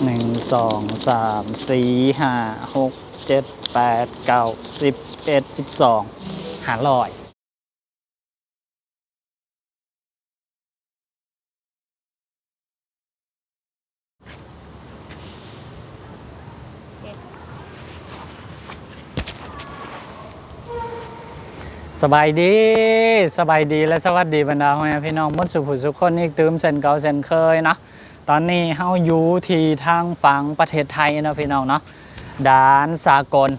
1 2 3 4 5 6 7 8 9 10 11 12 500สบายดีและสวัสดีบรรดาพ่อแม่พี่น้องมดสุขสุขคนอีกตื่มเซนเก่าเซนเคยเนาะตอนนี้เฮาอยู่ที่ทางฝั่งประเทศไทยนะพี่น้องเนาะด่านสากล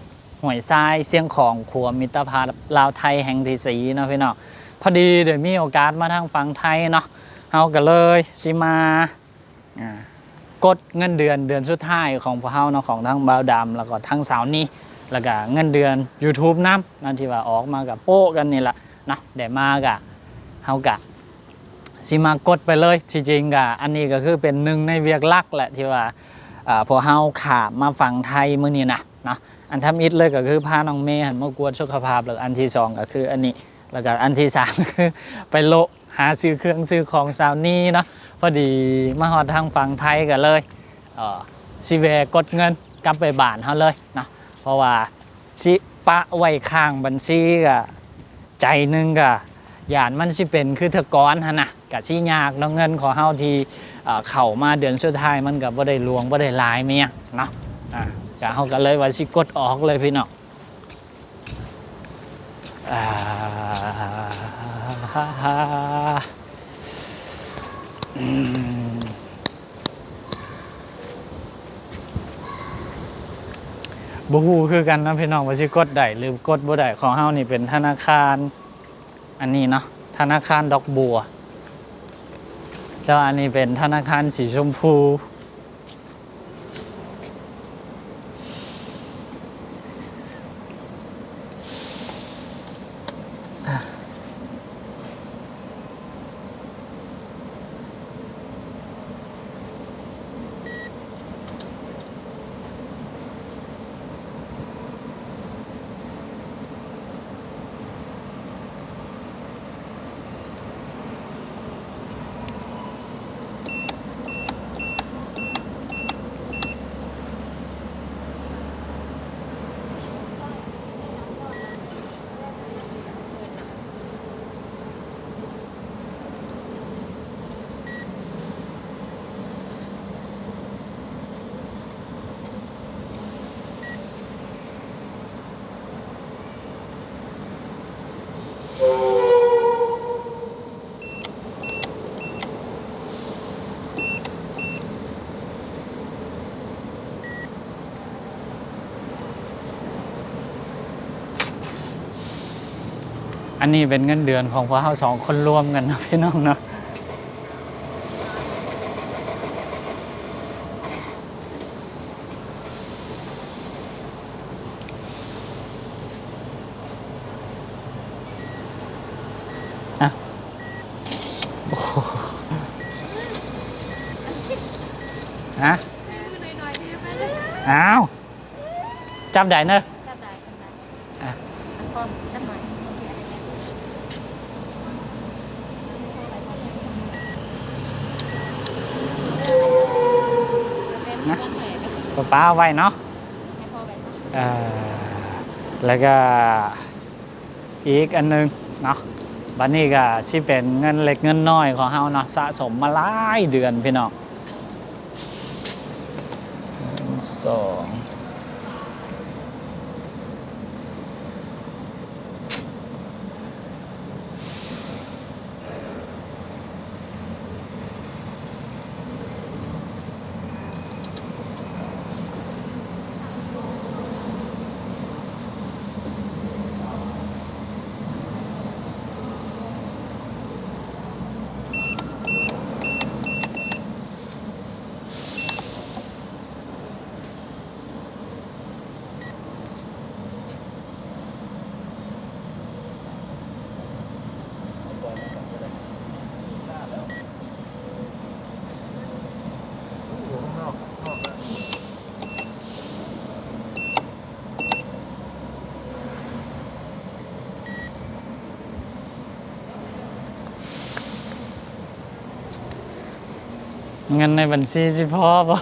ห้วยทรายเสียงของขัวมิตรภาพลาวไทยแห่งที่สีนะพี่น้องพอดีเดี๋ยวมีโอกาสมาทางฝั่งไทยเนาะเฮาก็เลยสิมากดเงินเดือนสุดท้ายของพวกเฮาเนาะของทั้งบ่าวดำแล้วก็ทั้งสาวนี้แล้วก็เงินเดือน YouTube น้ำนั่นที่ว่าออกมากับโป๊ะกันนี่แหละนะเดี๋ยวมากะเฮากะสิมากดไปเลยที่จริงกะอันนี้ก็คือเป็นหนึ่งในเวียกลักแหละที่ว่าพอเฮาขามาฝั่งไทยมื้อนี้นะเนาะอันทำอิฐเลยก็คือพาน้องเมย์หันมากวดสุขภาพแล้วอันที่สองก็คืออันนี้แล้วก็อันที่สามก็คือไปโลหาซื้อเครื่องซื้อของสาวนี้เนาะพอดีมาฮอดทางฝั่งไทยกันเลยสิแวะกดเงินกลับไปบ้านเฮาเลยเนาะเพราะว่าสิปะไว้ข้างบัญชีก็ใจนึงก็ย่านมันสิเป็นคือทกรหั่นน่ะก็สิยากเนาะเงินของเฮาที่เข้ามาเดือนสุดท้ายมันก็บ่ได้หลวงบ่ได้หลายแม่ยเนาะก็เฮาก็เลยว่าสิกดออกเลยพี่น้องบ่ฮู้คือกันนะพี่น้องว่าสิกดได้หรือกดบ่ได้ของเฮานี่เป็นธนาคารอันนี้เนาะธนาคารดอกบัวเจ้าอันนี้เป็นธนาคารสีชมพูอันนี้เป็นเงินเดือนของพวกเรา2 คนรวมกันนะพี่น้องเนาะอ้าวจำได้เนอะจำได้พอจำหน่อยป้าไว้เนาะแล้วก็อีกอันนึงเนาะบัดนี้ก็สิเป็นเงินเล็กเงินน้อยของเฮาเนาะสะสมมาหลายเดือนพี่น้อง2เงินในบัญชีสิพอบ่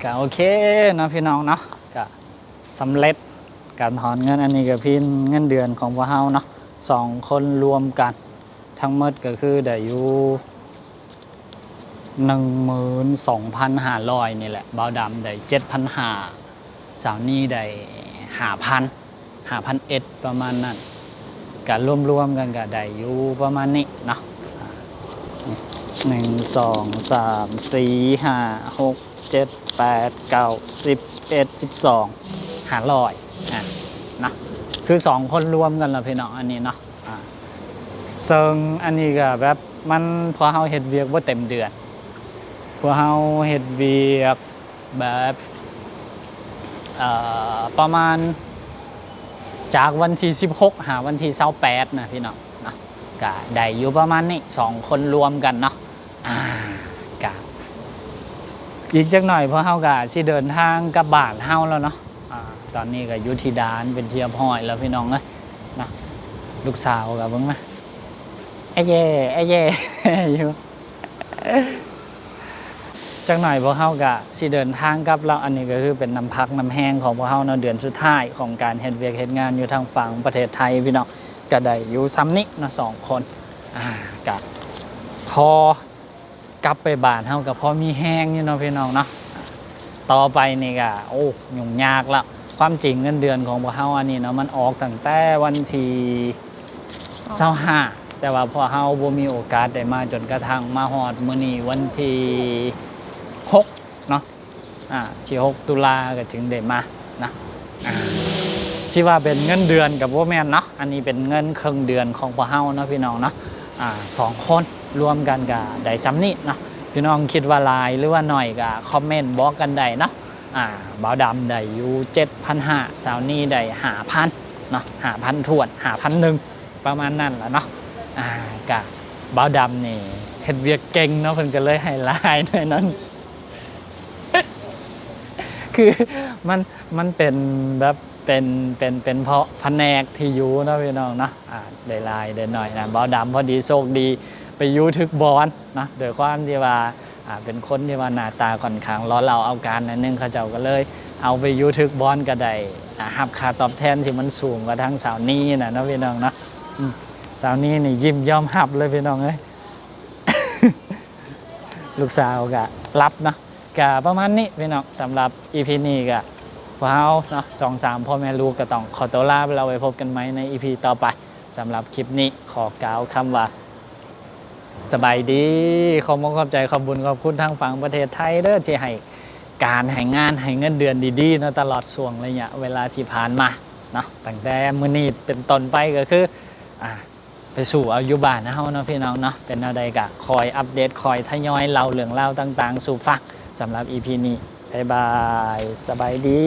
ก็โอเคเนาะพี่น้องเนาะก็สำเร็จการถอนเงินอันนี้ก็พี่เงินเดือนของพวกเราเนาะ2 คนรวมกันทั้งหมดก็คือได้อยู่12,500นี่แหละบ่าวดำได้7,500สาวนี่ได้5,000ประมาณนั้นก็รวมกันก็ได้อยู่ประมาณนี้เนาะ1 2 3 4 5 6 7 8 9 10 11 12 500นะคือ2 คนรวมกันแล้วพี่น้องอันนี้เนาะซึ่งอันนี้ก็แบบมันพอเฮาเฮ็ดเวียกบ่เต็มเดือนพอเฮาเฮ็ดเวียกแบบประมาณจากวันที่16หาวันที่28นะพี่น้องนะก็ได้อยู่ประมาณนี้2 คนรวมกันเนาะก็อีกจักหน่อยเพราะเฮาก็สิเดินทางกลับบ้านเฮาแล้วเนาะตอนนี้ก็อยู่ที่ด่านเป็นเทียบห้อยแล้วพี่น้องเอ้ยนะลูกสาวก็เบิ่งมาไอ้เย่อยู่จักหน่อยพวกเฮาก็สิเดินทางกลับแล้วอันนี้ก็คือเป็นน้ำพักน้ำแห้งของพวกเฮาเนาะเดือนสุดท้ายของการเฮ็ดเวียกเฮ็ดงานอยู่ทางฝั่งประเทศไทยพี่น้องก็ได้อยู่ซ้ำนี้เนาะ2 คนก็พอกลับไปบ้านเฮาก็พอมีแห้งอยู่เนาะพี่น้องเนาะต่อไปนี่ก็โอ้ยุ่งยากละความจริงเงินเดือนของพวกเฮาอันนี้เนาะมันออกตั้งแต่วันที่25แต่ว่าพอเฮาบ่มีโอกาสได้มาจนกระทั่งมาฮอดมื้อนี้วันที่6เนาะที่6ตุลาก็ถึงได้มานะสิว่าเป็นเงินเดือนกับบ่แม่นเนาะอันนี้เป็นเงินครึ่งเดือนของพวกเฮาเนาะพี่น้องเนาะ2 คนรวมกันก็ได้ซ้ำนี้เนาะพี่น้องคิดว่าหลายหรือว่าน้อยก็คอมเมนต์บอกกันได้เนาะบ่าวดำได้อยู่ 7,500 สาวนี่ได้ 5,000 เนาะ 5,000 ถ้วน 5,100 ประมาณนั้นแหละเนาะก็บ่าวดำนี่เฮ็ดเวียกเก่งเนาะเพิ่นก็เลยให้หลายหน่อยนั้น คือมันเป็นแบบเป็นเพราะแผนกที่อยู่นะพี่น้องนะได้หลายได้หน่อยนะบ่าวดำพอดีโชคดีไปอยู่ทึกบอลนะโดยความที่ว่าเป็นคนที่ว่าหน้าตาค่อนข้างล้อเราเอาการนั่นนึงเขาเจ้าก็เลยเอาไปยูทึกบอลก็ได้หับค่าตอบแทนที่มันสูงกว่าทั้งสาวนี้นะพี่น้องนะสาวนี้นี่ยิ้มย่อมหับเลยพี่น้องเอ้ย ลูกสาวก็รับนะก็ประมาณนี้พี่น้องสำหรับ EP นี้ก็พวกเราเนาะ2-3พ่อแม่ลูกก็ต้องขอตัวลาไปเราไปพบกันไหมใน EP ต่อไปสำหรับคลิปนี้ขอกล่าวคำว่าสบายดีขอบคุณขอบใจขอบบุญขอบคุณทางฝั่งประเทศไทยเด้อที่ให้การให้งานให้เงินเดือนดีๆเนาะตลอดช่วงระยะเวลาที่ผ่านมาเนาะตั้งแต่มื้อนี้เป็นต้นไปก็คือไปสู่อายุบ้านเฮาเนาะพี่น้องเนาะเป็นอะไรก็คอยอัปเดตคอยทยอยเล่าเรื่องเล่าต่างๆสู่ฟังสำหรับ EP นี้บ๊ายบายสบายดี